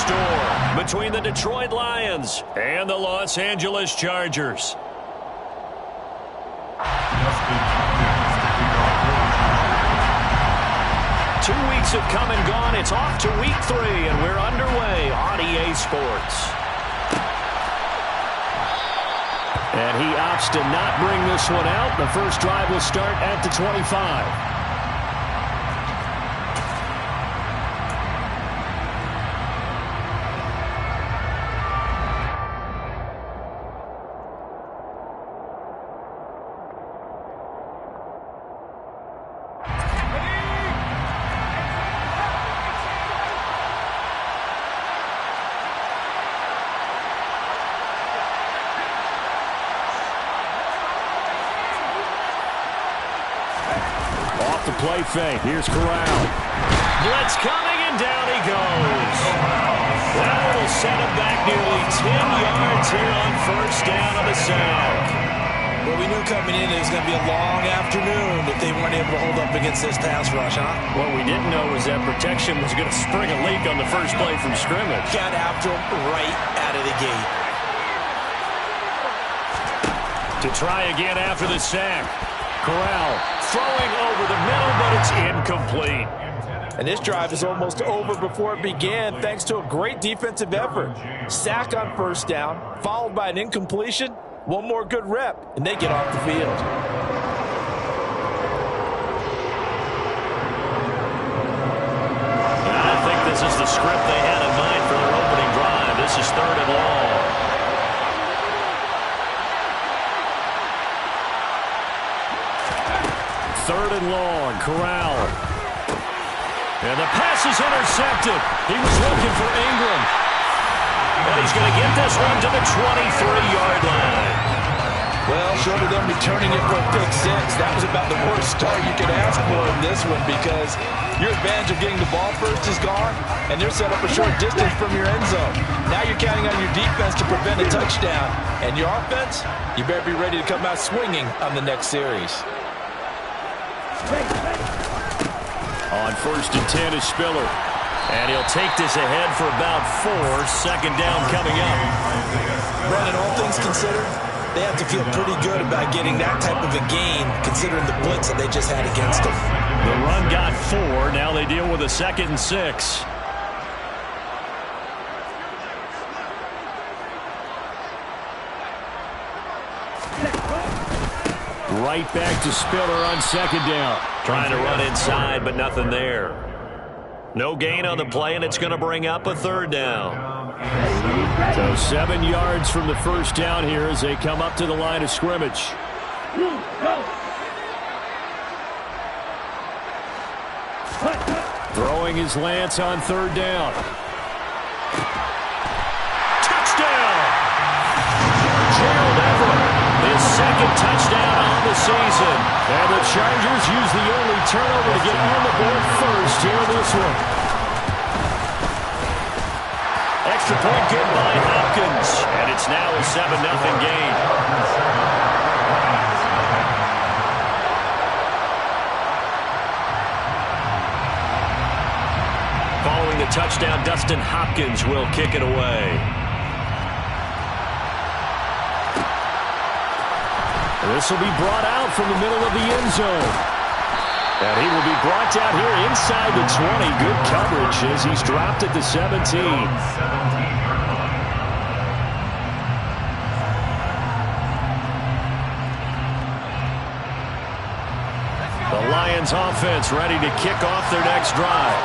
storm between the Detroit Lions and the Los Angeles Chargers. 2 weeks have come and gone. It's off to week 3, and we're underway on EA Sports. And he opts to not bring this one out. The first drive will start at the 25. Play fake. Here's Corral. Blitz coming, and down he goes. That will set him back nearly 10 yards here on first down on the sack. Well, we knew coming in it was going to be a long afternoon if they weren't able to hold up against this pass rush, huh? What we didn't know was that protection was going to spring a leak on the first play from scrimmage. Got after him right out of the gate. To try again after the sack. Corral throwing over the middle, but it's incomplete. And this drive is almost over before it began thanks to a great defensive effort. Sack on first down, followed by an incompletion. One more good rep, and they get off the field. I think this is the script they had in mind for their opening drive. This is 3rd and long. Third and long, Corral. And the pass is intercepted. He was looking for Ingram. And he's going to get this one to the 23-yard line. Well, short of them returning it for a pick 6, that was about the worst start you could ask for in this one because your advantage of getting the ball first is gone, and they're set up a short distance from your end zone. Now you're counting on your defense to prevent a touchdown. And your offense, you better be ready to come out swinging on the next series. On 1st and 10 is Spiller. And he'll take this ahead for about 4. Second down coming up. Brandon, all things considered, they have to feel pretty good about getting that type of a gain considering the blitz that they just had against them. The run got 4. Now they deal with a 2nd and 6. Right back to Spiller on 2nd down. Trying to run inside, but nothing there. No gain on the play, and it's going to bring up a 3rd down. So 7 yards from the first down here as they come up to the line of scrimmage. Throwing his Lance on 3rd down. Touchdown! Gerald Everett. His 2nd touchdown on the season. And the Chargers use the only turnover to get on the board first here in this one. Extra point good by Hopkins. And it's now a 7-0 game. Following the touchdown, Dustin Hopkins will kick it away. This will be brought out from the middle of the end zone. And he will be brought down here inside the 20. Good coverage as he's dropped at the 17. The Lions offense ready to kick off their next drive.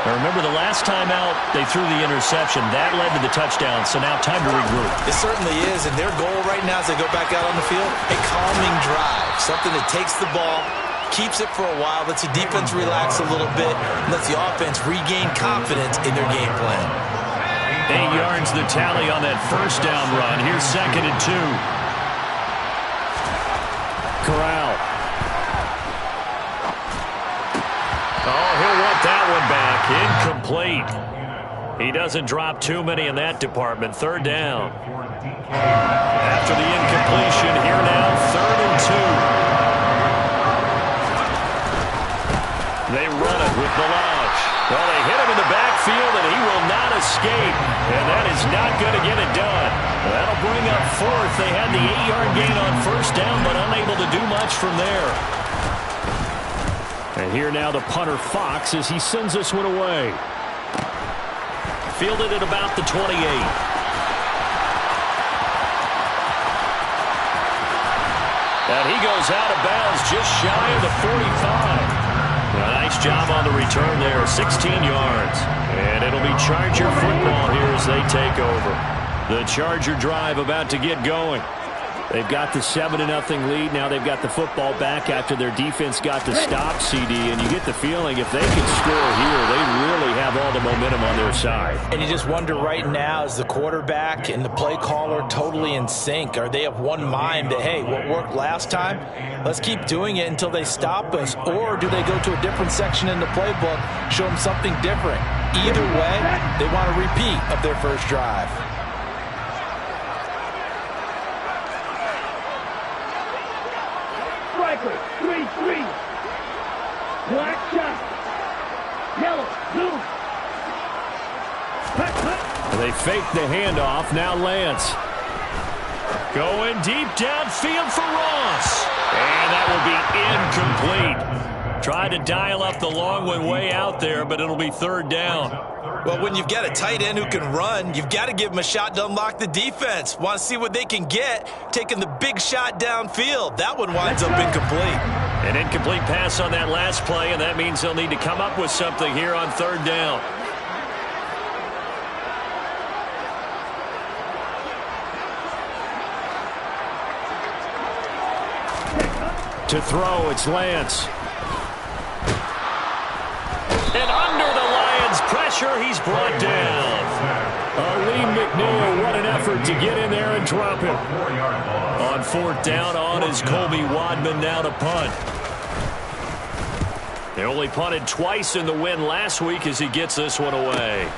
Now remember, the last time out, they threw the interception. That led to the touchdown, so now time to regroup. It certainly is, and their goal right now as they go back out on the field, a calming drive, something that takes the ball, keeps it for a while, lets the defense relax a little bit, and lets the offense regain confidence in their game plan. 8 yards the tally on that first down run. Here's 2nd and 2. Corral. Oh, he'll want that one back. Incomplete. He doesn't drop too many in that department. 3rd down. After the incompletion, here now, 3rd and 2. They run it with Balaj. Well, they hit him in the backfield, and he will not escape. And that is not going to get it done. That'll bring up fourth. They had the 8-yard gain on first down, but unable to do much from there. And here now the punter Fox as he sends this one away. Fielded at about the 28. And he goes out of bounds just shy of the 45. Nice job on the return there, 16 yards. And it'll be Charger football here as they take over. The Charger drive about to get going. They've got the 7-0 lead. Now they've got the football back after their defense got the stop, CD. And you get the feeling if they can score here, they really have all the momentum on their side. And you just wonder right now, is the quarterback and the play caller totally in sync? Are they of one mind that, hey, what worked last time, let's keep doing it until they stop us? Or do they go to a different section in the playbook, show them something different? Either way, they want a repeat of their first drive. Striker, 3-3. Black shot. Yellow, blue. They fake the handoff. Now Lance. Going deep downfield for Ross. And that will be incomplete. Tried to dial up the long one way out there, but it'll be third down. Well, when you've got a tight end who can run, you've got to give him a shot to unlock the defense. Want to see what they can get, taking the big shot downfield. That one winds up incomplete. An incomplete pass on that last play, and that means they'll need to come up with something here on third down. To throw, it's Lance. And under the Lions' pressure, he's brought down. Lee McNeil, what an effort to get in there and drop him. On fourth down on is Colby Wadman now to punt. They only punted twice in the win last week as he gets this one away.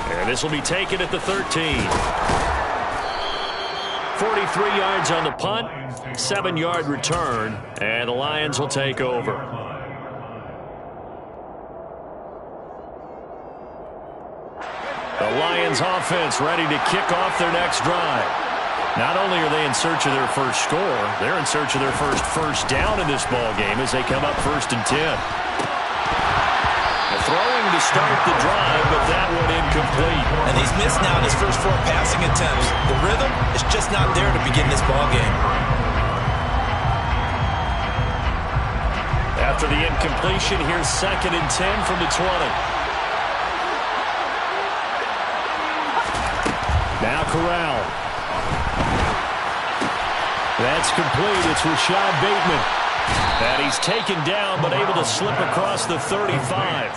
And this will be taken at the 13. 43 yards on the punt, 7-yard return, and the Lions will take over. The Lions offense ready to kick off their next drive. Not only are they in search of their first score, they're in search of their first down in this ball game as they come up 1st and 10. Throwing to start the drive, but that one incomplete. And he's missed now in his first 4 passing attempts. The rhythm is just not there to begin this ball game. After the incompletion, here's 2nd and 10 from the 20. Now Corral. That's complete. It's Rashad Bateman. And he's taken down, but able to slip across the 35.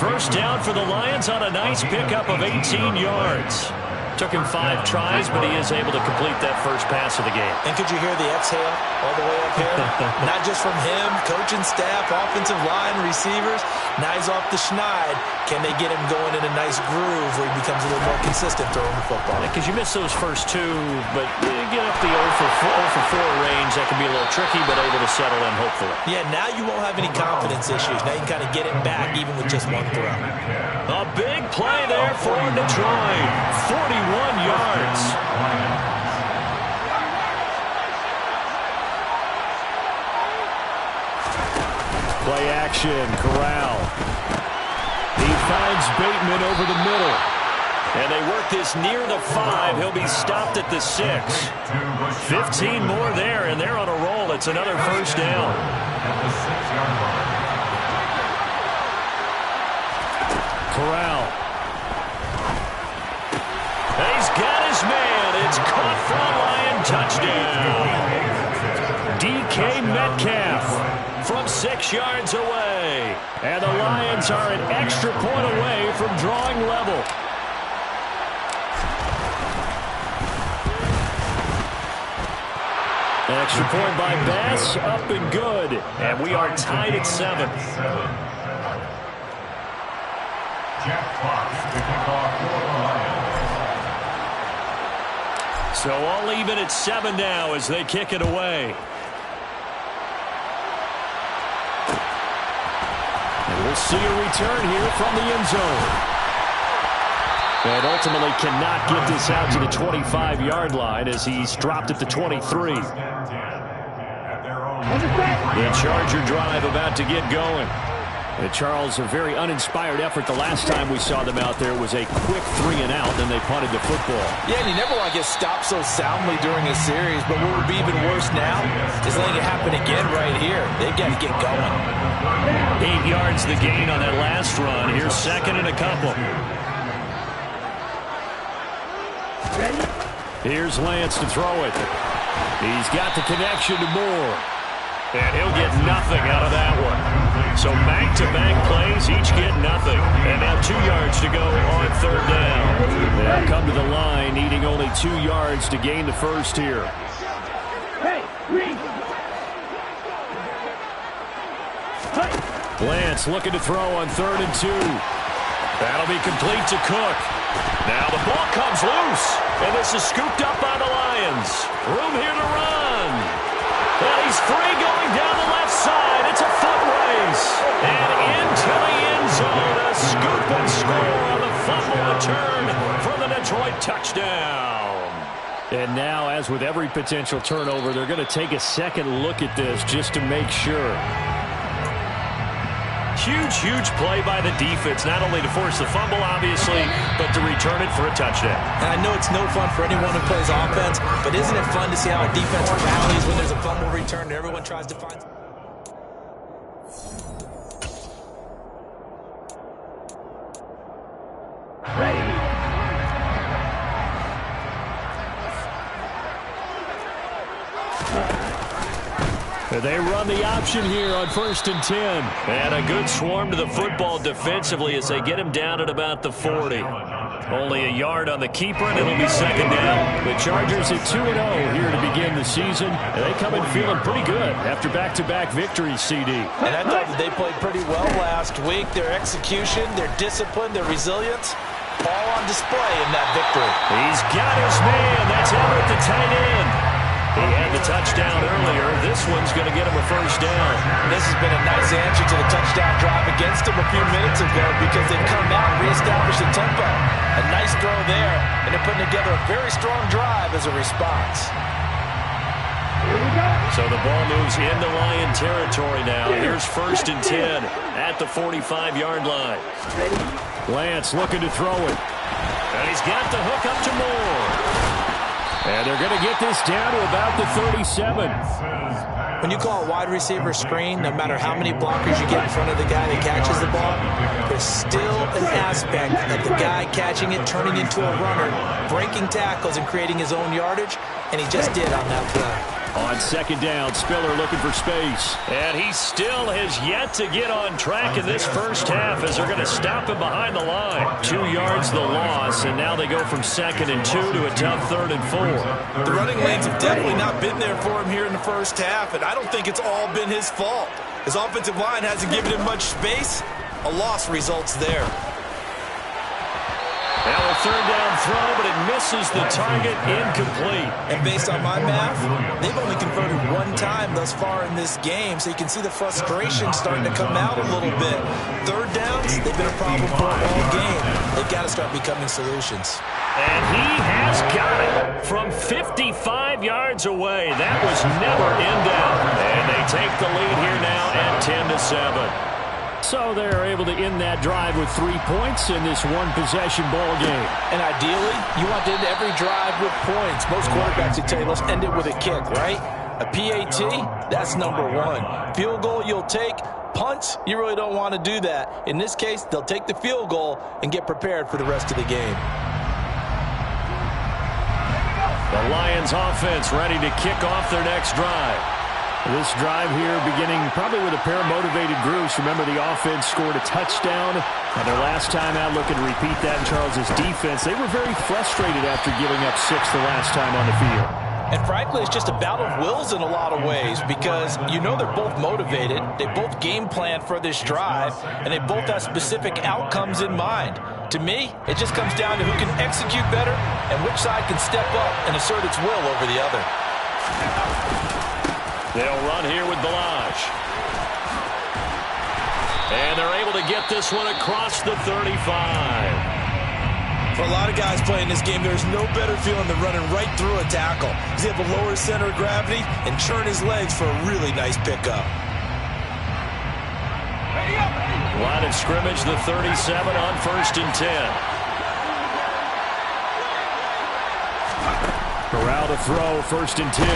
First down for the Lions on a nice pickup of 18 yards. Took him 5 tries, but he is able to complete that first pass of the game. And could you hear the exhale all the way up here? Not just from him, coaching staff, offensive line, receivers. Now he's off the schneid. Can they get him going in a nice groove where he becomes a little more consistent throwing the football? Because you miss those first 2, but you get up the 0 for 4 range. That can be a little tricky, but able to settle in, hopefully. Yeah, now you won't have any confidence issues. Now you can kind of get it back even with just 1 throw. A big play there for Detroit. 41 yards. Play action, Corral. He finds Bateman over the middle. And they work this near the 5. He'll be stopped at the 6. 15 more there, and they're on a roll. It's another first down. Corral. He's got his man. It's caught for a Lion touchdown. DK Metcalf from 6 yards away. And the Lions are an extra point away from drawing level. An extra point by Bass, up and good. And we are tied at 7. Jeff Fox to kick off for the Lions. So all even at 7 now as they kick it away. And we'll We'll see a return here from the end zone. And ultimately cannot get this out to the 25-yard line as he's dropped at the 23. The Charger drive about to get going. And Charles, a very uninspired effort. The last time we saw them out there was a quick 3-and-out, and they punted the football. Yeah, and you never want to get stopped so soundly during a series, but what would be even worse now is letting it happen again right here. They've got to get going. 8 yards the gain on that last run. Here's second and a couple. Here's Lance to throw it. He's got the connection to Moore. And he'll get nothing out of that one. So back-to-back plays, each get nothing. And now 2 yards to go on third down. They'll come to the line, needing only 2 yards to gain the first here. Lance looking to throw on 3rd and 2. That'll be complete to Cook. Now the ball comes loose, and this is scooped up by the Lions. Room here to run. And he's free going down the left side. It's a foot race. And into the end zone, a scoop and score on the fumble return for the Detroit touchdown. And now, as with every potential turnover, they're going to take a second look at this just to make sure. Huge, huge play by the defense, not only to force the fumble, obviously, but to return it for a touchdown. And I know it's no fun for anyone who plays offense, but isn't it fun to see how a defense rallies when there's a fumble return and everyone tries to find... They run the option here on 1st and 10. And a good swarm to the football defensively as they get him down at about the 40. Only a yard on the keeper, and it'll be second down. The Chargers at 2-0 here to begin the season. And they come in feeling pretty good after back-to-back victories, CD. And I thought that they played pretty well last week. Their execution, their discipline, their resilience, all on display in that victory. He's got his man. That's Everett, the tight end. He had the touchdown earlier. This one's going to get him a first down. This has been a nice answer to the touchdown drive against him a few minutes ago because they've come out and reestablished the tempo. A nice throw there, and they're putting together a very strong drive as a response. So the ball moves into Lion territory now. Here's 1st and 10 at the 45-yard line. Lance looking to throw it. And he's got the hook up to Moore. And they're going to get this down to about the 37. When you call a wide receiver screen, no matter how many blockers you get in front of the guy that catches the ball, there's still an aspect of the guy catching it, turning into a runner, breaking tackles and creating his own yardage, and he just did on that play. On 2nd down, Spiller looking for space. And he still has yet to get on track in this first half as they're going to stop him behind the line. 2 yards the loss, and now they go from 2nd and 2 to a tough 3rd and 4. The running lanes have definitely not been there for him here in the first half, and I don't think it's all been his fault. His offensive line hasn't given him much space. A loss results there. Now a 3rd down throw, but it misses the target, incomplete. And based on my math, they've only converted 1 time thus far in this game, so you can see the frustration starting to come out a little bit. 3rd downs, they've been a problem for all game. They've got to start becoming solutions. And he has got it from 55 yards away. That was never in doubt. And they take the lead here now at 10-7. So they're able to end that drive with 3 points in this one-possession ball game. And ideally, you want to end every drive with points. Most quarterbacks would tell you, let's end it with a kick, right? A PAT, that's number 1. Field goal, you'll take. Punts, you really don't want to do that. In this case, they'll take the field goal and get prepared for the rest of the game. The Lions offense ready to kick off their next drive. This drive here beginning probably with a pair of motivated groups. Remember, the offense scored a touchdown on their last time out. Looking to repeat that in Charles's defense. They were very frustrated after giving up 6 the last time on the field. And frankly, it's just a battle of wills in a lot of ways because you know they're both motivated. They both game plan for this drive, and they both have specific outcomes in mind. To me, it just comes down to who can execute better and which side can step up and assert its will over the other. They'll run here with Balaj. And they're able to get this one across the 35. For a lot of guys playing this game, there's no better feeling than running right through a tackle. He's able to lower his center of gravity and churn his legs for a really nice pickup. Line of scrimmage, the 37 on 1st and 10. Corral to throw, 1st and 10.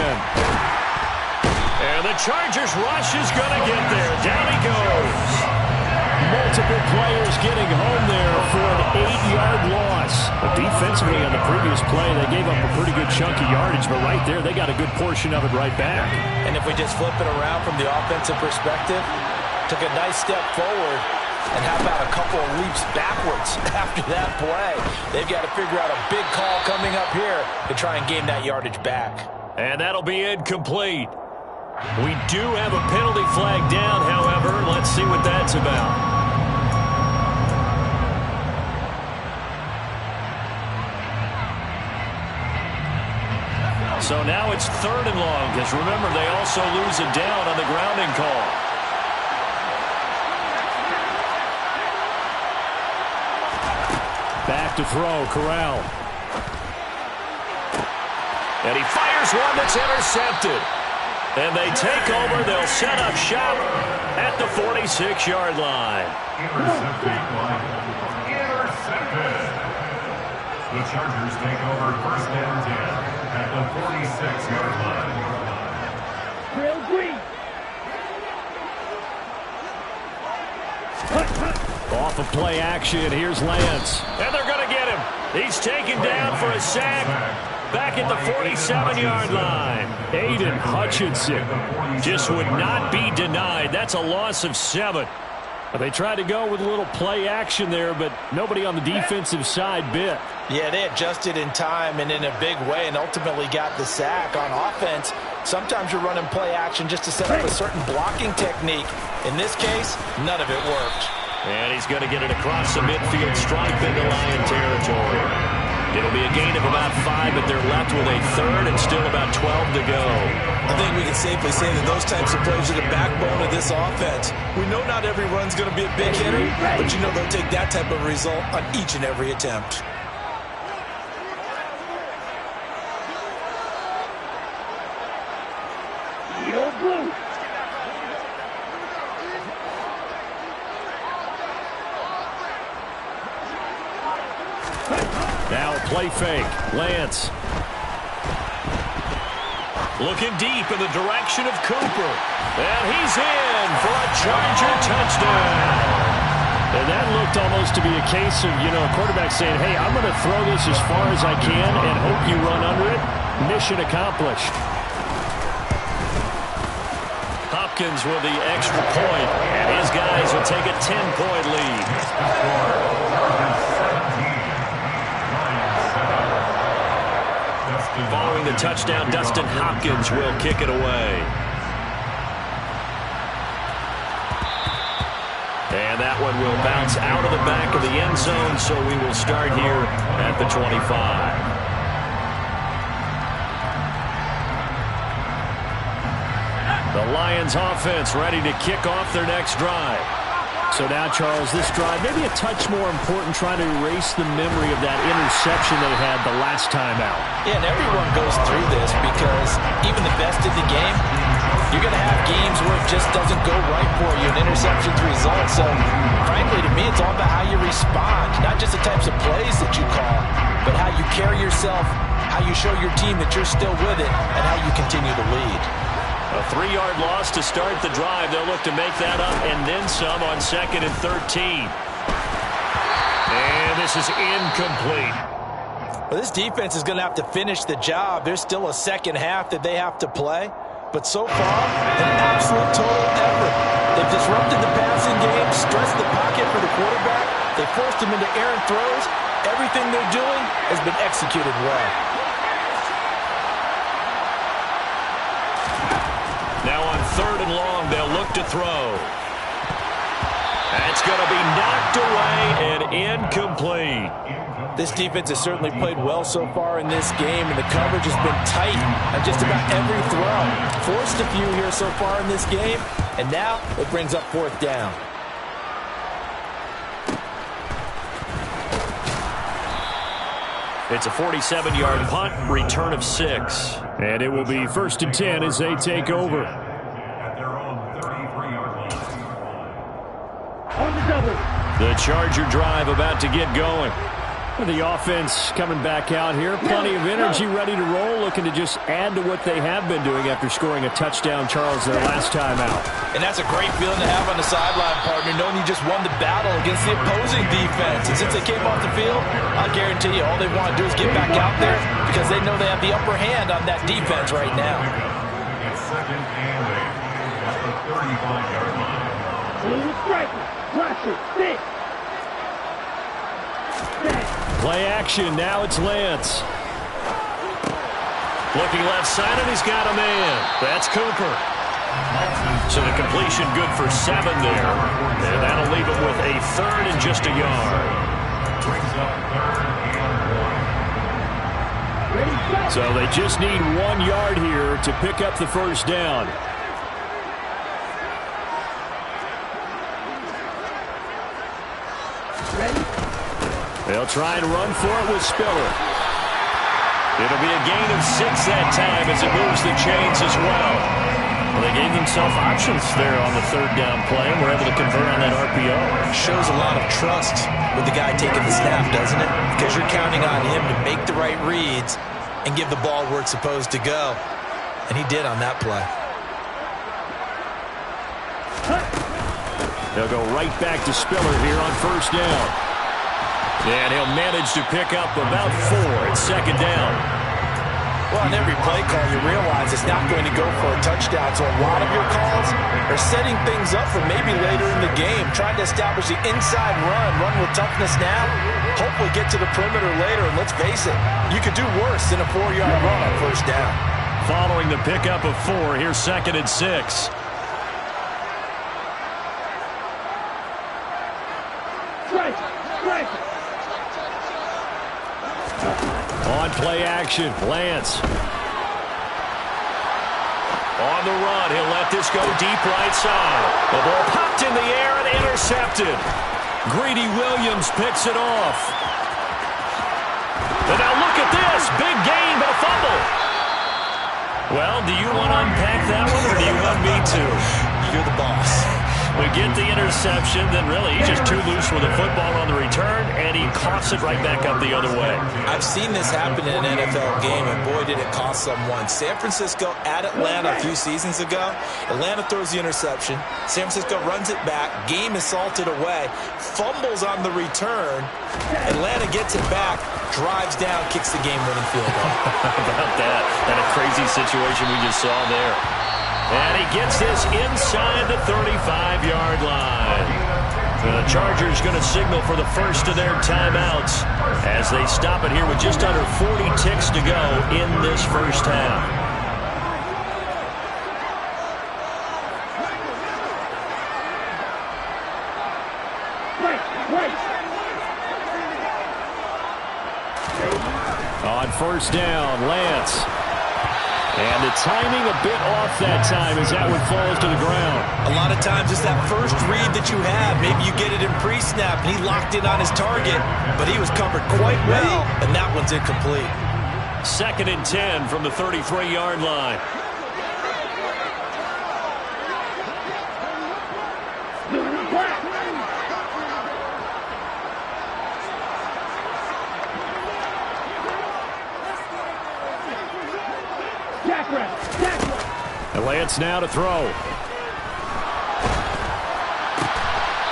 And the Chargers rush is going to get there. Down he goes. Multiple players getting home there for an 8-yard loss. But defensively on the previous play, they gave up a pretty good chunk of yardage, but right there, they got a good portion of it right back. And if we just flip it around from the offensive perspective, took a nice step forward, and how about a couple of leaps backwards after that play? They've got to figure out a big call coming up here to try and gain that yardage back. And that'll be incomplete. We do have a penalty flag down, however. Let's see what that's about. So now it's 3rd and long, because remember, they also lose a down on the grounding call. Back to throw, Corral. And he fires one that's intercepted. And they take over. They'll set up shop at the 46-yard line. Intercepted. The Chargers take over 1st and 10 at the 46-yard line. Trail green. Off of play action, here's Lance. And they're going to get him. He's taken down for a sack back at the 47-yard line. Aiden Hutchinson just would not be denied. That's a loss of 7. They tried to go with a little play action there, but nobody on the defensive side bit. Yeah, they adjusted in time and in a big way and ultimately got the sack. On offense, sometimes you're running play action just to set up a certain blocking technique. In this case, none of it worked. And he's going to get it across the midfield stripe into Lion territory. It'll be a gain of about 5, but they're left with a 3rd and still about 12 to go. I think we can safely say that those types of plays are the backbone of this offense. We know not every run's going to be a big hitter, but you know they'll take that type of result on each and every attempt. Yo, blue. Now play fake. Lance. Looking deep in the direction of Cooper. And he's in for a Charger touchdown. And that looked almost to be a case of, a quarterback saying, hey, I'm going to throw this as far as I can and hope you run under it. Mission accomplished. Hopkins with the extra point. And his guys will take a 10-point lead. Following the touchdown, Dustin Hopkins will kick it away. And that one will bounce out of the back of the end zone, so we will start here at the 25. The Lions offense ready to kick off their next drive. So now, Charles, this drive maybe a touch more important, trying to erase the memory of that interception they had the last time out. Yeah, and everyone goes through this because even the best in the game, you're going to have games where it just doesn't go right for you, and interceptions result. So, frankly, to me, it's all about how you respond, not just the types of plays that you call, but how you carry yourself, how you show your team that you're still with it, and how you continue to lead. A 3-yard loss to start the drive. They'll look to make that up and then some on 2nd and 13. And this is incomplete. Well, this defense is going to have to finish the job. There's still a second half that they have to play. But so far, an absolute total effort. They've disrupted the passing game, stressed the pocket for the quarterback. They forced him into errant throws. Everything they're doing has been executed well. Now on 3rd and long, they'll look to throw. That's going to be knocked away and incomplete. This defense has certainly played well so far in this game, and the coverage has been tight on just about every throw. Forced a few here so far in this game, and now it brings up 4th down. It's a 47-yard punt, return of 6. And it will be 1st and 10 as they take over. At their own 33-yard line. On the double. The Charger drive about to get going. The offense coming back out here. Plenty of energy, ready to roll, looking to just add to what they have been doing after scoring a touchdown, Charles, their last time out. And that's a great feeling to have on the sideline, partner, knowing you just won the battle against the opposing defense. And since they came off the field, I guarantee you all they want to do is get back out there because they know they have the upper hand on that defense right now. It's 2nd and 8 at the 35-yard line. Little striker. Pressure. Stick. Play action. Now it's Lance. Looking left side, and he's got a man. That's Cooper. So the completion good for 7 there. And that'll leave him with a 3rd and just a yard. Brings up 3rd and 1. So they just need 1 yard here to pick up the first down. They'll try and run for it with Spiller. It'll be a gain of 6 that time as it moves the chains as well. Well, they gave themselves options there on the 3rd down play and were able to convert on that RPO. Shows a lot of trust with the guy taking the snap, doesn't it? Because you're counting on him to make the right reads and give the ball where it's supposed to go. And he did on that play. They'll go right back to Spiller here on 1st down. And he'll manage to pick up about 4 at 2nd down. Well, on every play call, you realize it's not going to go for a touchdown. So a lot of your calls are setting things up for maybe later in the game, trying to establish the inside run with toughness now, hopefully get to the perimeter later. And let's face it, you could do worse than a 4-yard run on 1st down. Following the pickup of 4, here's 2nd and 6. On play action, Lance. On the run, he'll let this go deep right side. The ball popped in the air and intercepted. Greedy Williams picks it off. And now look at this. Big gain, but a fumble. Well, do you want to unpack that one, or do you want me to? You're the boss. We get the interception, then really he's just too loose with the football on the return, and he coughs it right back up the other way. I've seen this happen in an NFL game, and boy, did it cost someone. San Francisco at Atlanta a few seasons ago. Atlanta throws the interception. San Francisco runs it back. Game is salted away. Fumbles on the return. Atlanta gets it back, drives down, kicks the game-winning field goal. How about that? And a crazy situation we just saw there. And he gets this inside the 35-yard line. The Chargers going to signal for the first of their timeouts as they stop it here with just under 40 ticks to go in this first half. On 1st down, Lance. And the timing a bit off that time as that one falls to the ground. A lot of times it's that first read that you have. Maybe you get it in pre-snap, and he locked in on his target, but he was covered quite well, and that one's incomplete. 2nd and 10 from the 33-yard line. And Lance now to throw.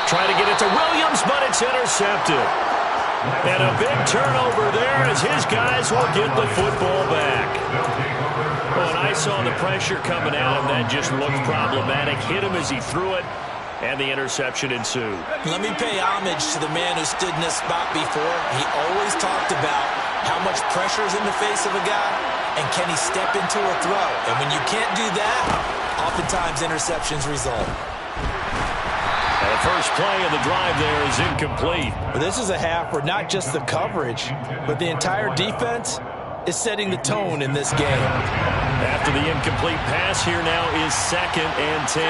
Trying to get it to Williams, but it's intercepted. And a big turnover there as his guys will get the football back. Well, and I saw the pressure coming at him. That just looked problematic. Hit him as he threw it, and the interception ensued. Let me pay homage to the man who stood in this spot before. He always talked about how much pressure is in the face of a guy, and can he step into a throw? And when you can't do that, oftentimes interceptions result. And the first play of the drive there is incomplete. But this is a half where not just the coverage, but the entire defense is setting the tone in this game. After the incomplete pass, here now is 2nd and 10.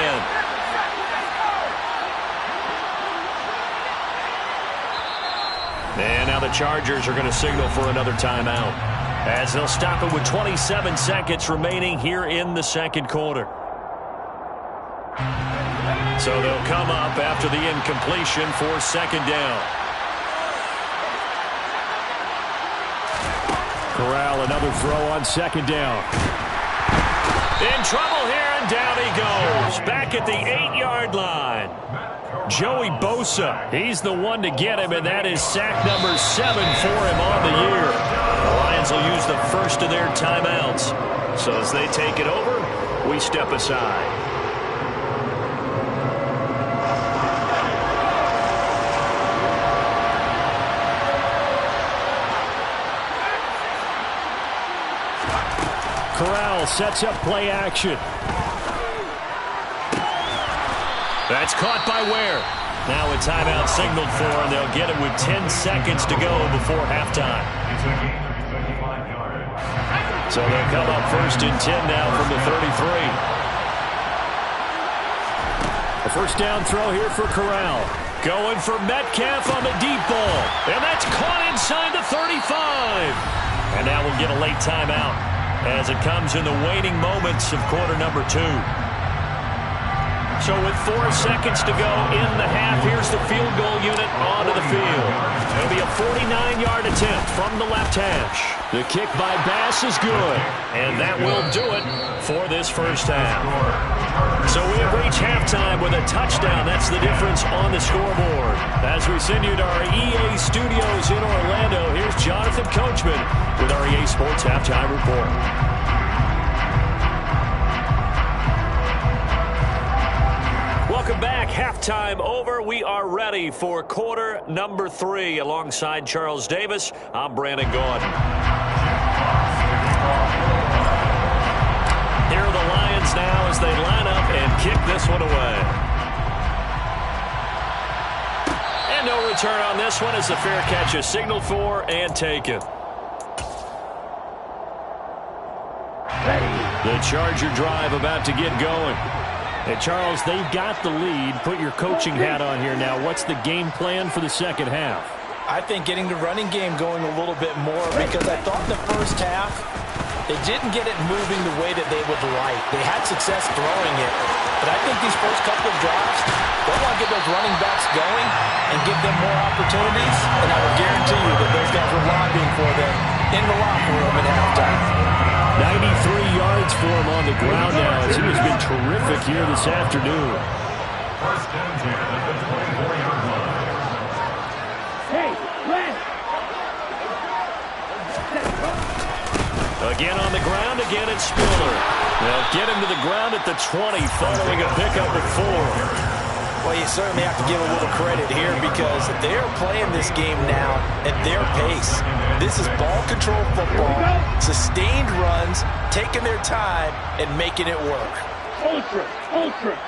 And now now the Chargers are going to signal for another timeout, as they'll stop it with 27 seconds remaining here in the second quarter. So they'll come up after the incompletion for second down. Corral, another throw on second down. In trouble here, and down he goes. Back at the 8-yard line. Joey Bosa, he's the one to get him, and that is sack number 7 for him on the year. The Lions will use the first of their timeouts. So as they take it over, we step aside. Corral sets up play action. That's caught by Ware. Now a timeout signaled for, and they'll get it with 10 seconds to go before halftime. So they'll come up first and 10 now from the 33. A first down throw here for Corral. Going for Metcalf on the deep ball. And that's caught inside the 35. And now we'll get a late timeout as it comes in the waning moments of quarter number 2. So with 4 seconds to go in the half, here's the field goal unit onto the field. It'll be a 49-yard attempt from the left hash. The kick by Bass is good, and that will do it for this first half. So we have reached halftime with a touchdown. That's the difference on the scoreboard. As we send you to our EA studios in Orlando, here's Jonathan Coachman with our EA Sports Halftime Report. Welcome back. Halftime over. We are ready for quarter number 3. Alongside Charles Davis, I'm Brandon Gordon. Here are the Lions now as they line up and kick this one away. And no return on this one as the fair catch is signaled for and taken. The Charger drive about to get going. Hey, Charles, they've got the lead. Put your coaching hat on here now. What's the game plan for the second half? I think getting the running game going a little bit more, because I thought the first half they didn't get it moving the way that they would like. They had success throwing it, but I think these first couple of drives, they want to get those running backs going and give them more opportunities, and I will guarantee you that those guys were lobbying for them in the locker room at halftime. 93 yards for him on the ground now, as he has been terrific here this afternoon. First and 10 at the 24-yard line. Hey, left. Again on the ground, again it's Spiller. They'll get him to the ground at the 20 following a pickup at 4. Well, you certainly have to give a little credit here because they're playing this game now at their pace. This is ball control football, sustained runs, taking their time, and making it work. Ultra, ultra.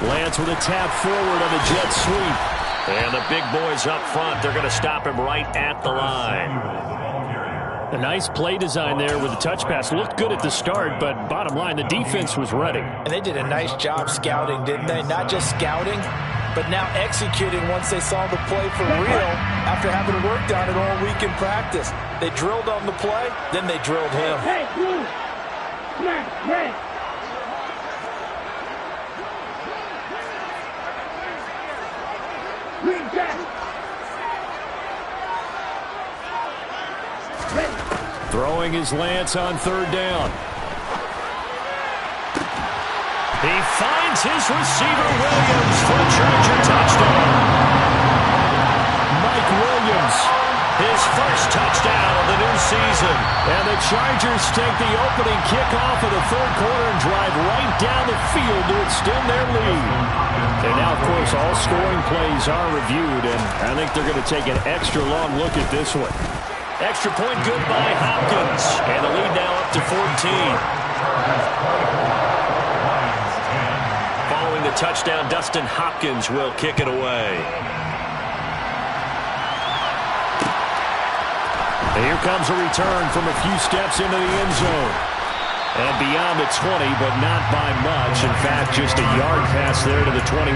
Lance with a tap forward on the jet sweep. And the big boys up front, they're going to stop him right at the line. A nice play design there with the touch pass. Looked good at the start, but bottom line, the defense was ready. And they did a nice job scouting, didn't they? Not just scouting, but now executing once they saw the play for real after having worked on it all week in practice. They drilled on the play, then they drilled him. Hey, blue. Smash, red. Green jack. Throwing his Lance on third down. He finds his receiver, Williams, for a Charger touchdown. Mike Williams, his first touchdown of the new season. And the Chargers take the opening kickoff of the third quarter and drive right down the field to extend their lead. And now, of course, all scoring plays are reviewed, and I think they're going to take an extra long look at this one. Extra point good by Hopkins. And the lead now up to 14. Following the touchdown, Dustin Hopkins will kick it away. And here comes a return from a few steps into the end zone. And beyond the 20, but not by much. In fact, just a yard pass there to the 21.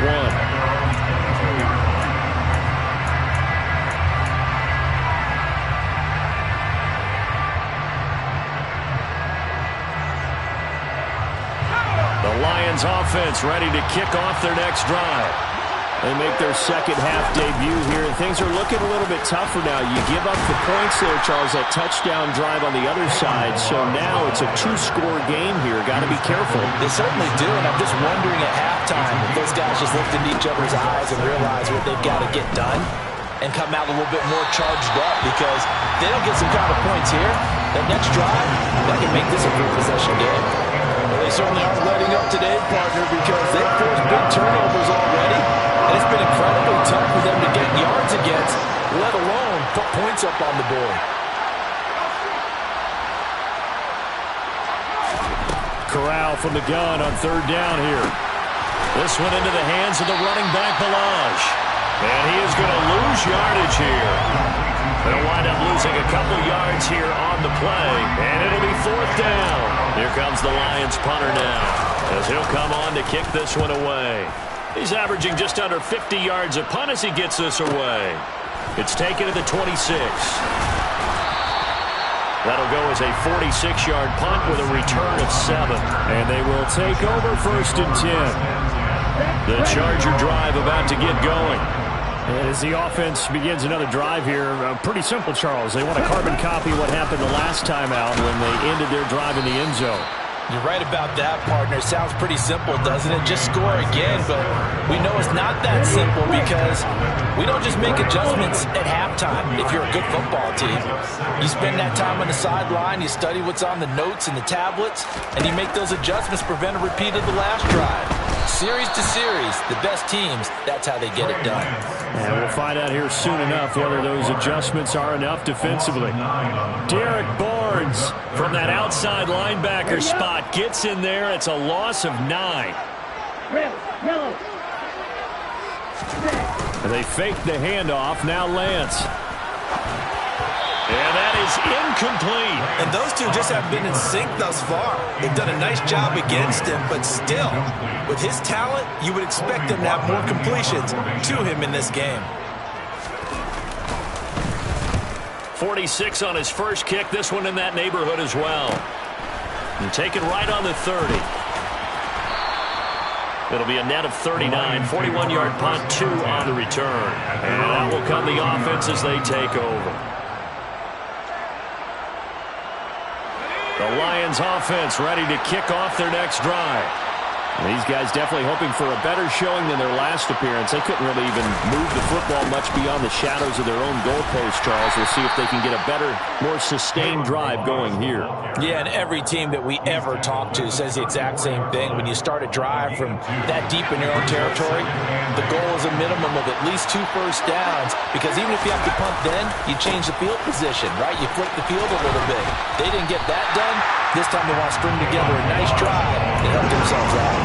Lions offense ready to kick off their next drive. They make their second half debut here, and things are looking a little bit tougher now. You give up the points there, Charles, that touchdown drive on the other side. So now it's a two-score game here. Got to be careful. They certainly do, and I'm just wondering at halftime if those guys just looked into each other's eyes and realize what they've got to get done and come out a little bit more charged up, because if they don't get some kind of points here, that next drive, that can make this a good possession game. Well, they certainly aren't letting up today, partner, because they've forced big turnovers already. And it's been incredibly tough for them to get yards against, let alone put points up on the board. Corral from the gun on third down here. This one into the hands of the running back, Balaj. And he is going to lose yardage here. They'll wind up losing a couple yards here on the play, and it'll be fourth down. Here comes the Lions punter now, as he'll come on to kick this one away. He's averaging just under 50 yards a punt as he gets this away. It's taken at the 26. That'll go as a 46-yard punt with a return of 7. And they will take over first and 10. The Charger drive about to get going. And as the offense begins another drive here, pretty simple, Charles. They want to carbon copy what happened the last time out when they ended their drive in the end zone. You're right about that, partner. Sounds pretty simple, doesn't it? Just score again, but we know it's not that simple, because we don't just make adjustments at halftime. If you're a good football team, you spend that time on the sideline, you study what's on the notes and the tablets, and you make those adjustments, prevent a repeat of the last drive. Series to series, the best teams, that's how they get it done. And we'll find out here soon enough whether those adjustments are enough defensively. Derek Barnes from that outside linebacker spot gets in there. It's a loss of 9. They fake the handoff. Now Lance. And that is incomplete. And those two just haven't been in sync thus far. They've done a nice job against him, but still, with his talent, you would expect them to have more completions to him in this game. 46 on his first kick. This one in that neighborhood as well. And taken right on the 30. It'll be a net of 39. 41-yard punt, 2 on the return. And out will come the offense as they take over. The Lions offense ready to kick off their next drive. And these guys definitely hoping for a better showing than their last appearance. They couldn't really even move the football much beyond the shadows of their own goalpost, Charles. We'll see if they can get a better, more sustained drive going here. Yeah, and every team that we ever talk to says the exact same thing. When you start a drive from that deep in your own territory, the goal is a minimum of at least 2 first downs, because even if you have to punt then, you change the field position, right? You flip the field a little bit. They didn't get that done. This time they want to string together a nice drive and help themselves out.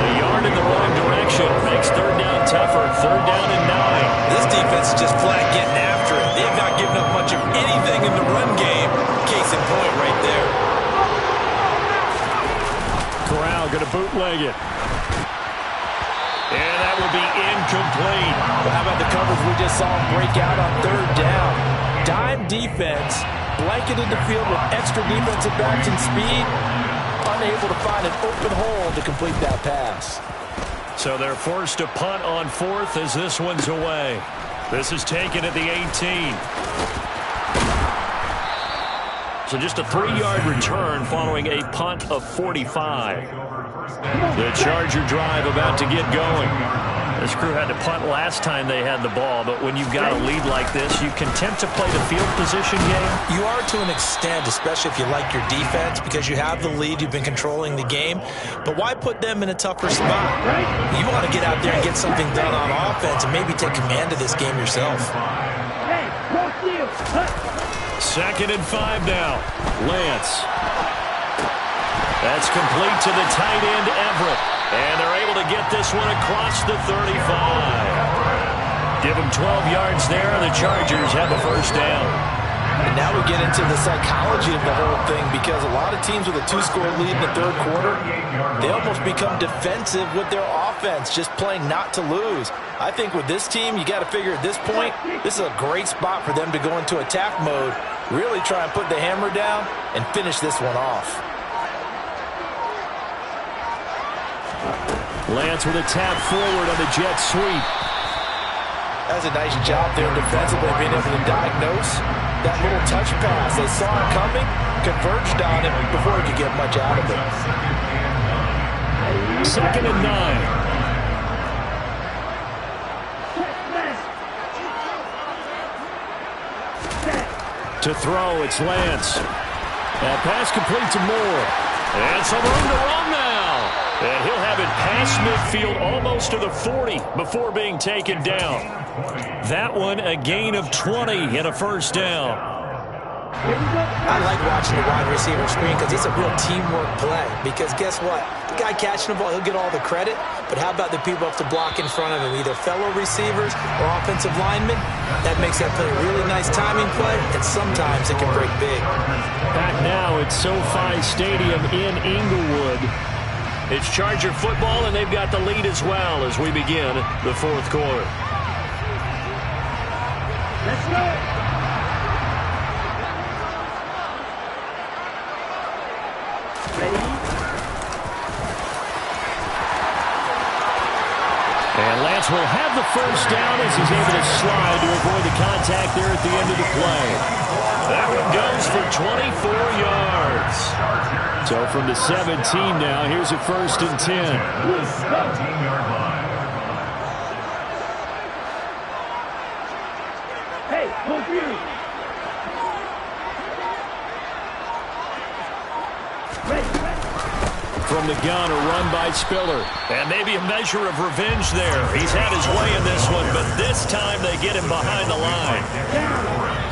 A yard in the wrong direction makes third down tougher. Third down and 9. This defense is just flat getting after it. They have not given up much of anything in the run game. Case in point right there. Corral going to bootleg it. And that will be incomplete. Well, how about the coverage we just saw him break out on third down? Dime defense, blanketed the field with extra defensive backs and speed, unable to find an open hole to complete that pass. So they're forced to punt on fourth as this one's away. This is taken at the 18. So just a 3-yard return following a punt of 45. The Charger drive about to get going. This crew had to punt last time they had the ball, but when you've got a lead like this, you content to play the field position game? You are to an extent, especially if you like your defense, because you have the lead, you've been controlling the game. But why put them in a tougher spot? You want to get out there and get something done on offense and maybe take command of this game yourself. Second and 5 now. Lance. That's complete to the tight end, Everett. And they're able to get this one across the 35. Give them 12 yards there. The Chargers have a first down. And now we get into the psychology of the whole thing, because a lot of teams with a 2-score lead in the third quarter, they almost become defensive with their offense, just playing not to lose. I think with this team, you got to figure at this point, this is a great spot for them to go into attack mode, really try and put the hammer down and finish this one off. Lance with a tap forward on the jet sweep. That's a nice job there defensively, being able to diagnose that little touch pass. They saw it coming, converged on it before he could get much out of it. 2nd and 9. To throw, it's Lance. That pass complete to Moore. And some room to run now. And he'll have it past midfield almost to the 40 before being taken down. That one a gain of 20 and a first down. I like watching the wide receiver screen because it's a real teamwork play. Because guess what? The guy catching the ball, he'll get all the credit. But how about the people up to block in front of him, either fellow receivers or offensive linemen? That makes that play a really nice timing play, and sometimes it can break big. Back now at SoFi Stadium in Inglewood. It's Charger football, and they've got the lead as well as we begin the fourth quarter. Let's go. And Lance will have the first down as he's able to slide to avoid the contact there at the end of the play. That one goes for 24 yards. So from the 17 now, here's a 1st and 10. 17-yard line. Hey, both of you. From the gun, a run by Spiller. And maybe a measure of revenge there. He's had his way in this one, but this time they get him behind the line.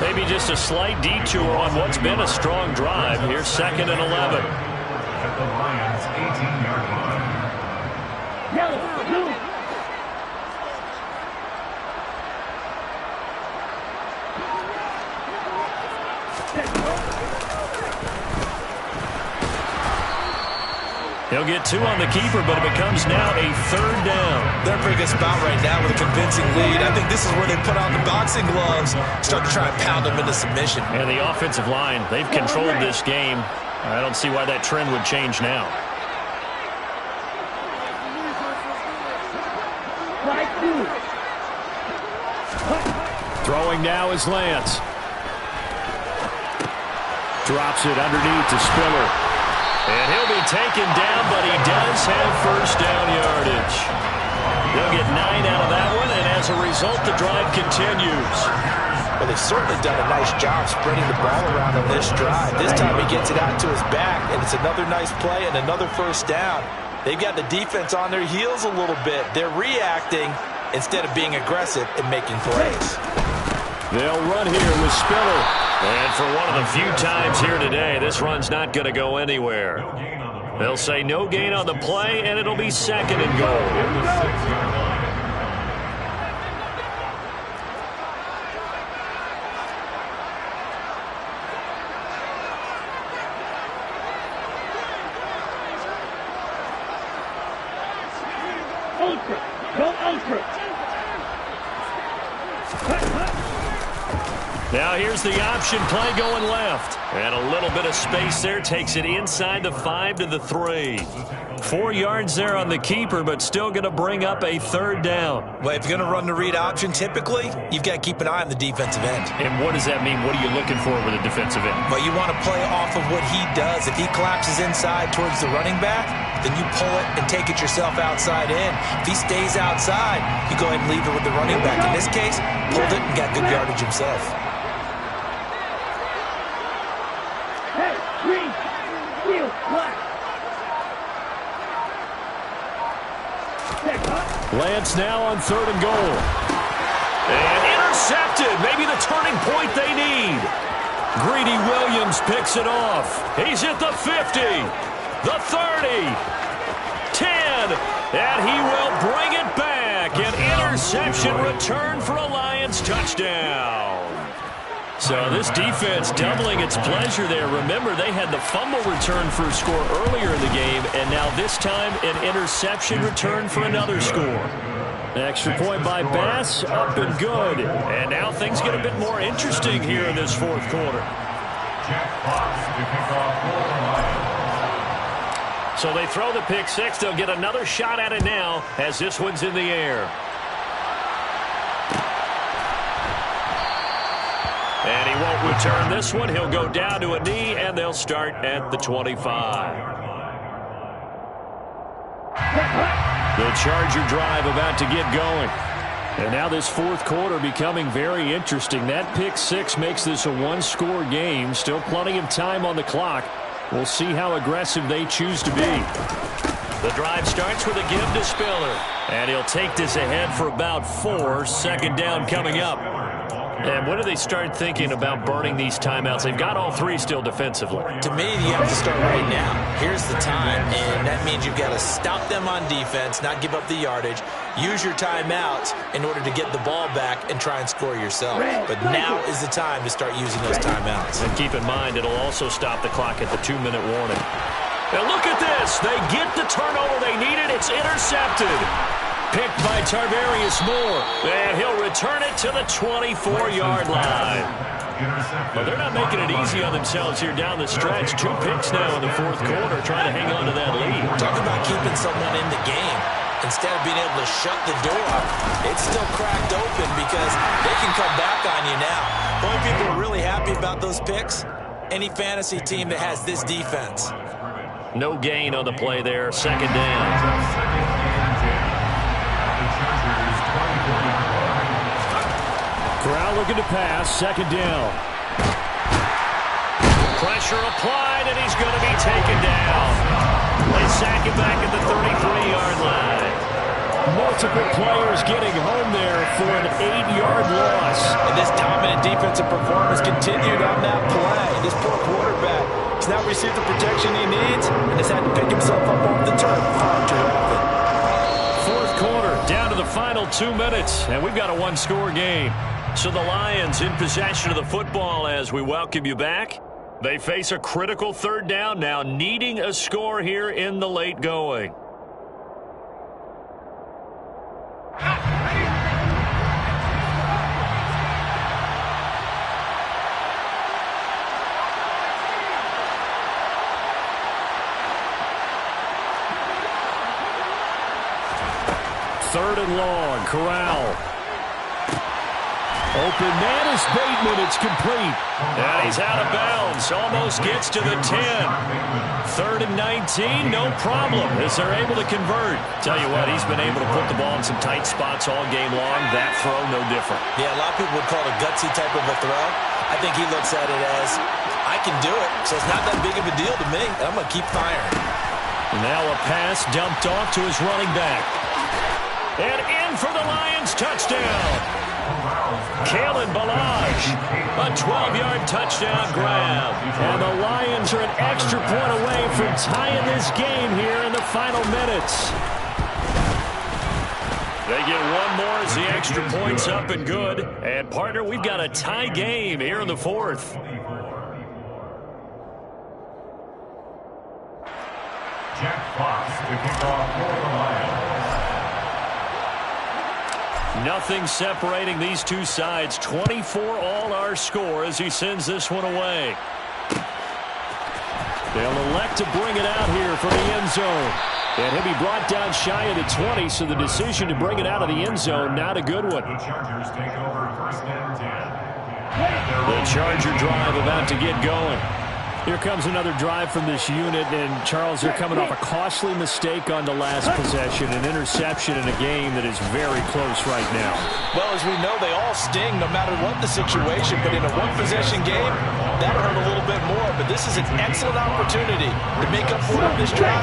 Maybe just a slight detour on what's been a strong drive. Here's 2nd and 11. At the Lions' 18-yard line. Yellow, blue. He'll get 2 on the keeper, but it becomes now a 3rd down. They're in a pretty good spot right now with a convincing lead. I think this is where they put on the boxing gloves, start to try and pound them into submission. And the offensive line, they've controlled this game. I don't see why that trend would change now. Throwing now is Lance. Drops it underneath to Spiller. And he'll be taken down, but he does have first down yardage. They'll get 9 out of that one, and as a result, the drive continues. Well, they've certainly done a nice job spreading the ball around on this drive. This time he gets it out to his back, and it's another nice play and another first down. They've got the defense on their heels a little bit. They're reacting instead of being aggressive and making plays. They'll run here with Spiller. And for one of the few times here today, this run's not going to go anywhere. They'll say no gain on the play, and it'll be 2nd and goal. At the 6-yard line. Ultra. Go ultra. Now here's the option play going left. And a little bit of space there takes it inside the 5 to the 3. 4 yards there on the keeper, but still going to bring up a 3rd down. Well, if you're going to run the read option, typically, you've got to keep an eye on the defensive end. And what does that mean? What are you looking for with a defensive end? Well, you want to play off of what he does. If he collapses inside towards the running back, then you pull it and take it yourself outside in. If he stays outside, you go ahead and leave it with the running back. In this case, pulled it and got good yardage himself. Hey, green. Blue, black. Lance now on 3rd and goal. And intercepted. Maybe the turning point they need. Greedy Williams picks it off. He's at the 50, the 30, 10, and he will bring it back. An interception return for a Lions touchdown. So this defense doubling its pleasure there. Remember, they had the fumble return for a score earlier in the game, and now this time an interception return for another score. Extra point by Bass, up and good. And now things get a bit more interesting here in this fourth quarter. Jack Fox to kick off for the Lions. So they throw the pick six. They'll get another shot at it now as this one's in the air. And he won't return this one. He'll go down to a knee, and they'll start at the 25. The Charger drive about to get going. And now this fourth quarter becoming very interesting. That pick six makes this a one-score game. Still plenty of time on the clock. We'll see how aggressive they choose to be. The drive starts with a give to Spiller. And he'll take this ahead for about 4. Second down coming up. And when do they start thinking about burning these timeouts? They've got all 3 still defensively. To me, you have to start right now. Here's the time, and that means you've got to stop them on defense, not give up the yardage, use your timeouts in order to get the ball back and try and score yourself. But now is the time to start using those timeouts. And keep in mind, it'll also stop the clock at the 2-minute warning. And look at this. They get the turnover they needed. It's intercepted. Picked by Tarvarius Moore. And he'll return it to the 24-yard line. Well, they're not making it easy on themselves here down the stretch. 2 picks now in the fourth quarter, trying to hang on to that lead. Talk about keeping someone in the game. Instead of being able to shut the door, it's still cracked open because they can come back on you now. The only people who are really happy about those picks, any fantasy team that has this defense. No gain on the play there. Second down. Corral looking to pass. Second down. Pressure applied, and he's going to be taken down. They sack him back at the 33-yard line. Multiple players getting home there for an 8-yard loss. And this dominant defensive performance continued on that play. This poor quarterback has now received the protection he needs and has had to pick himself up off the turf far too often. Fourth quarter, down to the final 2 minutes, and we've got a one-score game. So the Lions in possession of the football as we welcome you back. They face a critical third down now, needing a score here in the late going. Third and long, Corral. Open man is Bateman. It's complete. And he's out of bounds. Almost gets to the 10. Third and 19, no problem as they're able to convert. Tell you what, he's been able to put the ball in some tight spots all game long. That throw, no different. Yeah, a lot of people would call it a gutsy type of a throw. I think he looks at it as, I can do it, so it's not that big of a deal to me. I'm going to keep firing. Now a pass dumped off to his running back. And in for the Lions, touchdown. Kalen Ballage, a 12-yard touchdown grab. And the Lions are an extra point away from tying this game here in the final minutes. They get one more as the extra point's up and good. And, partner, we've got a tie game here in the fourth. Jack Fox to kick off for the Lions. Nothing separating these two sides. 24 all our score as he sends this one away. They'll elect to bring it out here from the end zone. And he'll be brought down shy of the 20, so the decision to bring it out of the end zone, not a good one. The Chargers take over first and 10. The Charger drive about to get going. Here comes another drive from this unit, and Charles, they're coming off a costly mistake on the last possession, an interception in a game that is very close right now. Well, as we know, they all sting no matter what the situation, but in a one-possession game, that hurt a little bit more, but this is an excellent opportunity to make up for it on this drive.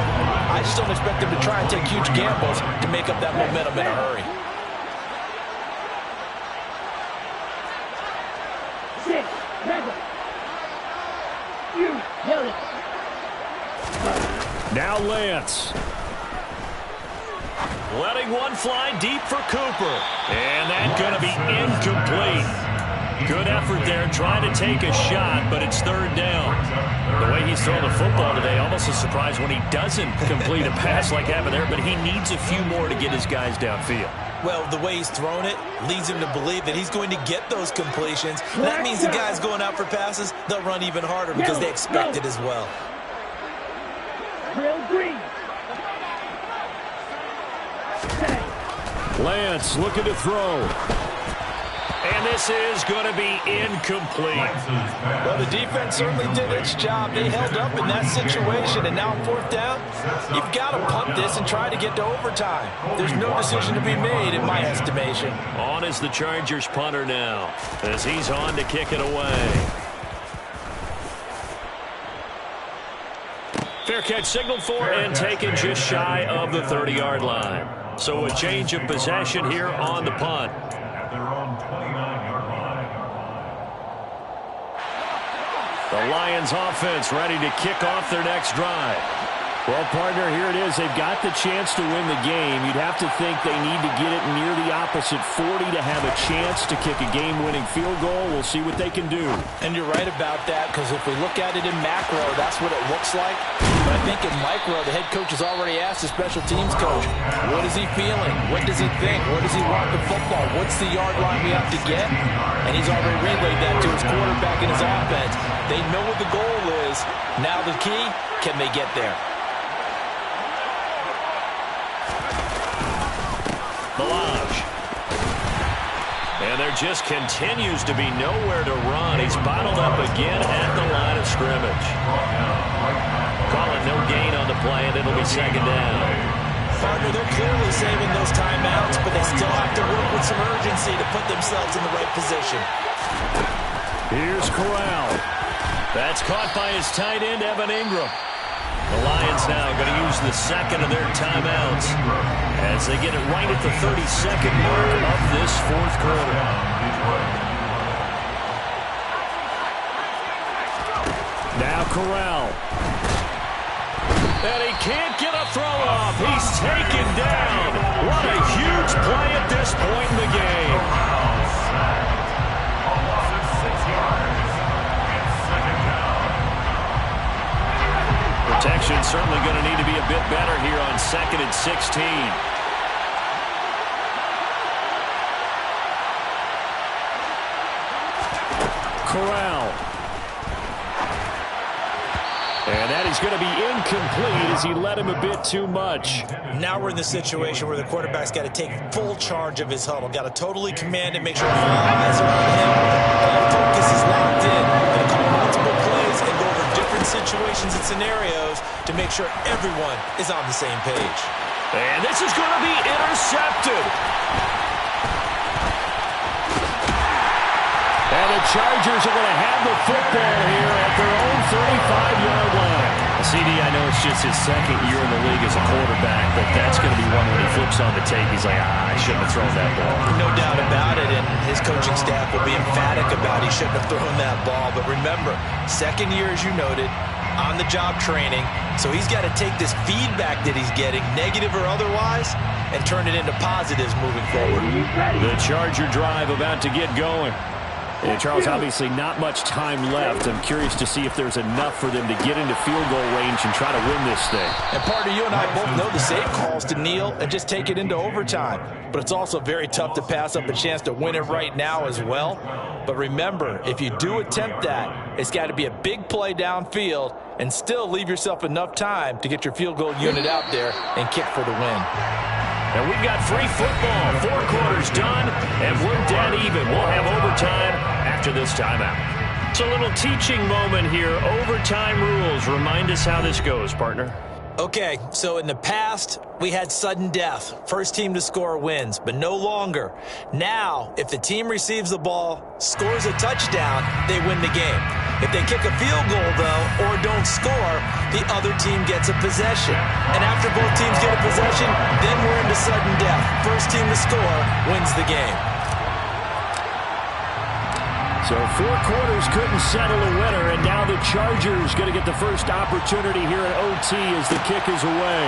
I just don't expect them to try and take huge gambles to make up that momentum in a hurry. Now Lance. Letting one fly deep for Cooper. And that's going to be incomplete. Good effort there trying to take a shot, but it's third down. The way he's throwing the football today, almost a surprise when he doesn't complete a pass like happened there, but he needs a few more to get his guys downfield. Well, the way he's thrown it leads him to believe that he's going to get those completions. That means the guys going out for passes, they'll run even harder because they expect it as well. Drill green. Lance looking to throw. And this is going to be incomplete. Well, the defense certainly did its job. They held up in that situation, and now on 4th down, you've got to punt this and try to get to overtime. There's no decision to be made in my estimation. On is the Chargers punter now, as he's on to kick it away. Fair catch signaled for and taken just shy of the 30-yard line. So a change of possession here on the punt. At their own 29-yard line. The Lions offense ready to kick off their next drive. Well, partner, here it is. They've got the chance to win the game. You'd have to think they need to get it near the opposite 40 to have a chance to kick a game-winning field goal. We'll see what they can do. And you're right about that, because if we look at it in macro, that's what it looks like. But I think in micro, the head coach has already asked the special teams coach, what is he feeling? What does he think? Where does he want the football? What's the yard line we have to get? And he's already relayed that to his quarterback in his offense. They know what the goal is. Now the key, can they get there? Balaj. And there just continues to be nowhere to run. He's bottled up again at the line of scrimmage. Calling no gain on the play, and it'll be 2nd down. Partner, they're clearly saving those timeouts, but they still have to work with some urgency to put themselves in the right position. Here's Corral. That's caught by his tight end, Evan Ingram. The Lions now going to use the 2nd of their timeouts as they get it right at the 32nd mark of this 4th quarter. Now Corral. And he can't get a throw off. He's taken down. What a huge play at this point in the game. A loss of 6 yards. And 2nd down. Protection certainly going to need to be a bit better here on 2nd and 16. Corral. And that is going to be incomplete as he led him a bit too much. Now we're in the situation where the quarterback's got to take full charge of his huddle. Got to totally command it, make sure all eyes are on him. All focus is locked in. Going to call multiple plays and go over different situations and scenarios to make sure everyone is on the same page. And this is going to be intercepted. And the Chargers are going to have the football here at their own 35-yard line. CD, I know it's just his 2nd year in the league as a quarterback, but that's going to be one when he flips on the tape. He's like, I shouldn't have thrown that ball. No doubt about it, and his coaching staff will be emphatic about he shouldn't have thrown that ball. But remember, 2nd year, as you noted, on-the-job training, so he's got to take this feedback that he's getting, negative or otherwise, and turn it into positives moving forward. The Charger drive about to get going. And Charles, obviously not much time left. I'm curious to see if there's enough for them to get into field goal range and try to win this thing. And partner, you and I both know the safe calls to kneel and just take it into overtime. But it's also very tough to pass up a chance to win it right now as well. But remember, if you do attempt that, it's got to be a big play downfield and still leave yourself enough time to get your field goal unit out there and kick for the win. And we've got free football. 4 quarters done, and we're dead even. We'll have overtime after this timeout. It's a little teaching moment here. Overtime rules. Remind us how this goes, partner. Okay, so in the past, we had sudden death. First team to score wins, but no longer. Now, if the team receives the ball, scores a touchdown, they win the game. If they kick a field goal, though, or don't score, the other team gets a possession. And after both teams get a possession, then we're into sudden death. First team to score wins the game. So 4 quarters couldn't settle a winner, and now the Chargers going to get the first opportunity here at OT as the kick is away.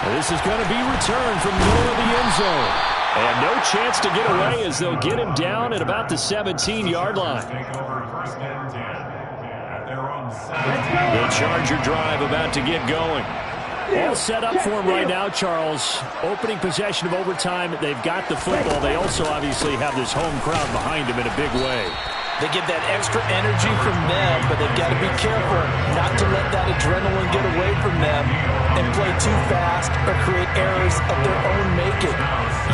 And this is going to be returned from the middle of the end zone. And no chance to get away as they'll get him down at about the 17-yard line. The Charger drive about to get going. All set up for him right now, Charles. Opening possession of overtime. They've got the football. They also obviously have this home crowd behind him in a big way. They give that extra energy from them, but they've got to be careful not to let that adrenaline get away from them and play too fast or create errors of their own making.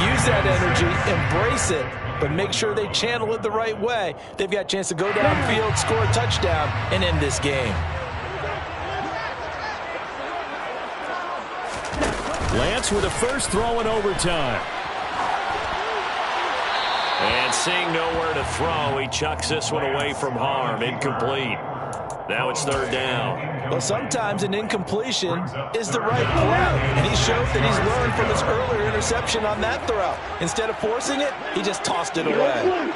Use that energy, embrace it, but make sure they channel it the right way. They've got a chance to go downfield, score a touchdown, and end this game. Lance with a first throw in overtime. And seeing nowhere to throw, he chucks this one away from harm. Incomplete. Now it's third down. Well, sometimes an incompletion is the right play, and he showed that he's learned from his earlier interception on that throw. Instead of forcing it, he just tossed it away.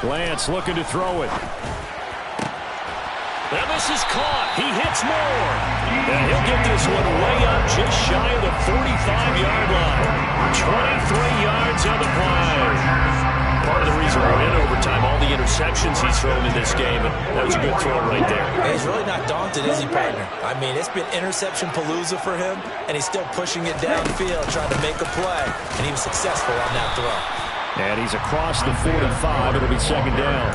Lance looking to throw it. And this is caught. He hits more. And he'll get this one way up just shy of the 45-yard line. 23 yards on the play. Part of the reason we're in overtime, all the interceptions he's thrown in this game. And that was a good throw right there. He's really not daunted, is he, partner? I mean, it's been interception palooza for him, and he's still pushing it downfield, trying to make a play. And he was successful on that throw. And he's across the 45. It'll be second down.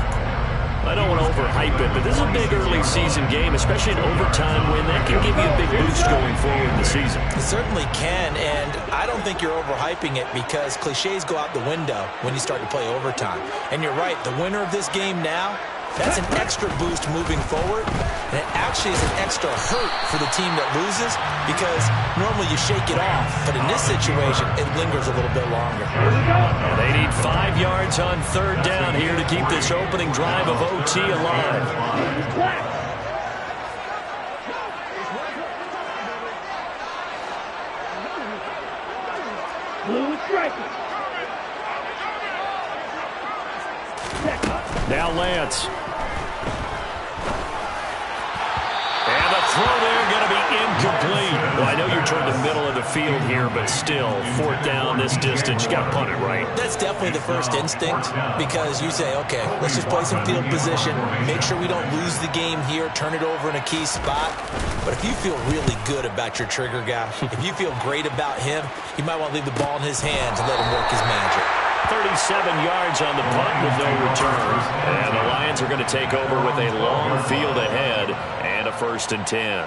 I don't want to overhype it, but this is a big early season game, especially an overtime win. That can give you a big boost going forward in the season. It certainly can, and I don't think you're overhyping it because cliches go out the window when you start to play overtime. And you're right, the winner of this game now, that's an extra boost moving forward, and it actually is an extra hurt for the team that loses because normally you shake it off, but in this situation, it lingers a little bit longer. They need 5 yards on third down here to keep this opening drive of OT alive. Blue is striking. Now Lance. And the throw there going to be incomplete. Well, I know you're toward the middle of the field here, but still, fourth down this distance, you got to punt it right. That's definitely the first instinct because you say, okay, let's just play some field position, make sure we don't lose the game here, turn it over in a key spot. But if you feel really good about your trigger guy, if you feel great about him, you might want to leave the ball in his hands and let him work his magic. 37 yards on the punt with no return. And the Lions are going to take over with a long field ahead and a 1st and 10.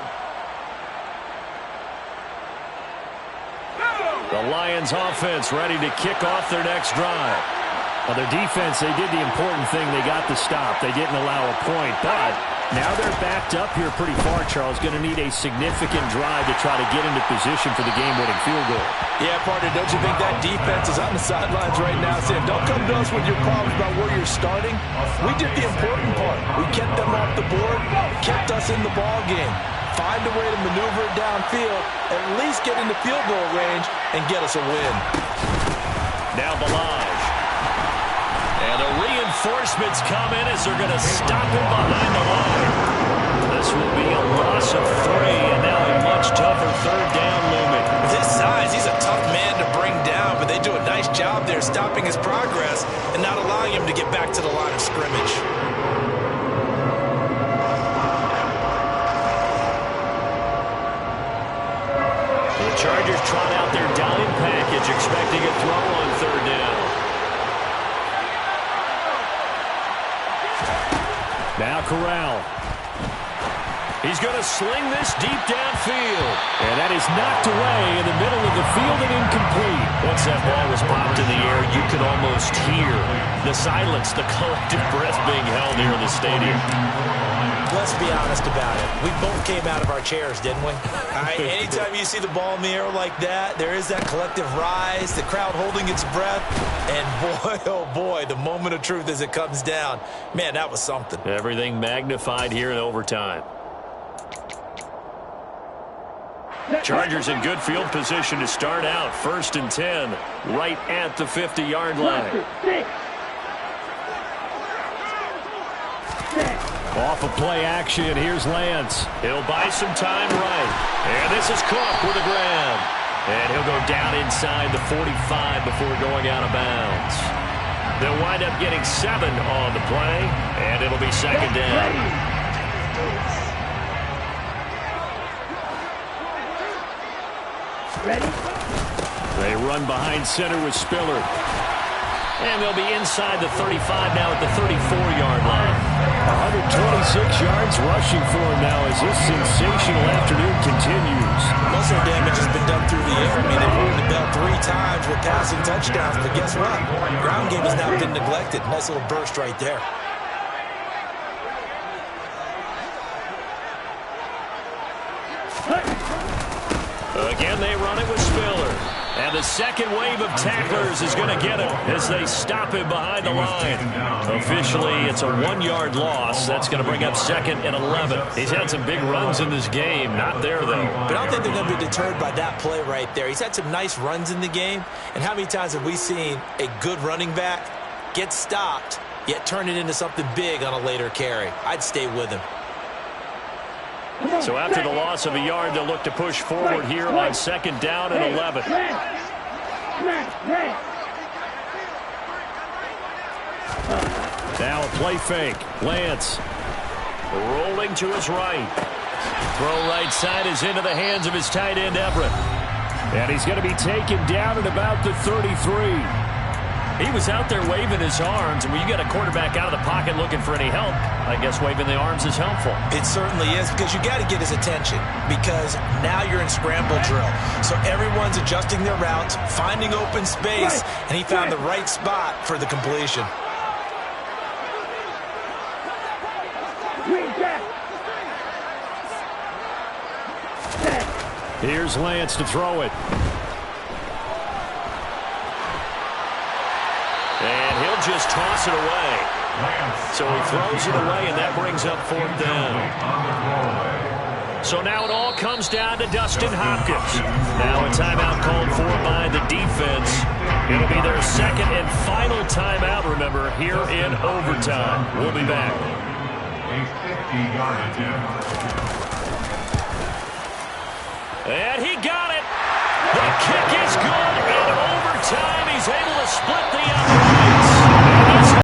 The Lions offense ready to kick off their next drive. Well, their defense, they did the important thing. They got the stop. They didn't allow a point, but now they're backed up here pretty far, Charles. Going to need a significant drive to try to get into position for the game-winning field goal. Yeah, partner, don't you think that defense is on the sidelines right now saying, don't come to us with your problems about where you're starting? We did the important part. We kept them off the board, kept us in the ball game. Find a way to maneuver it downfield, at least get into field goal range, and get us a win. Now Balaj. And the reinforcements come in as they're going to stop him behind the line. This will be a loss of 3, and now a much tougher third down looming. With his size, he's a tough man to bring down, but they do a nice job there stopping his progress and not allowing him to get back to the line of scrimmage. The Chargers trot out their dime package, expecting a throw on third down. Now Corral. He's going to sling this deep downfield. And that is knocked away in the middle of the field and incomplete. Once that ball was popped in the air, you could almost hear the silence, the collective breath being held here in the stadium. Let's be honest about it. We both came out of our chairs, didn't we? All right, anytime you see the ball in the air like that, there is that collective rise, the crowd holding its breath, and boy, oh boy, the moment of truth as it comes down. Man, that was something. Everything magnified here in overtime. Chargers in good field position to start out. 1st and 10, right at the 50-yard line. Off of play action, here's Lance. He'll buy some time right. And this is Cook with a grab. And he'll go down inside the 45 before going out of bounds. They'll wind up getting 7 on the play, and it'll be second down. Ready? They run behind center with Spiller. And they'll be inside the 35 now at the 34-yard line. 126 yards rushing for him now as this sensational afternoon continues. Most of the damage has been done through the air. I mean, they've rung the bell 3 times with passing touchdowns, but guess what? Ground game has now been neglected. Nice little burst right there. Again, they run it with Spiller. And the second wave of tacklers is going to get him as they stop him behind the line. Officially, it's a 1-yard loss. That's going to bring up 2nd and 11. He's had some big runs in this game. Not there, though. But I don't think they're going to be deterred by that play right there. He's had some nice runs in the game. And how many times have we seen a good running back get stopped, yet turn it into something big on a later carry? I'd stay with him. So after the loss of a yard, they'll look to push forward here on 2nd down and 11. Now a play fake. Lance. Rolling to his right. Throw right side is into the hands of his tight end, Everett. And he's going to be taken down at about the 33. He was out there waving his arms, and when you get a quarterback out of the pocket looking for any help, I guess waving the arms is helpful. It certainly is, because you got to get his attention, because now you're in scramble drill. So everyone's adjusting their routes, finding open space, and he found the right spot for the completion. Here's Lance to throw it. And he'll just toss it away. So he throws it away, and that brings up 4th down. So now it all comes down to Dustin Hopkins. Now a timeout called for by the defense. It'll be their 2nd and final timeout, remember, here in overtime. We'll be back. A 50-yard attempt. And he got it.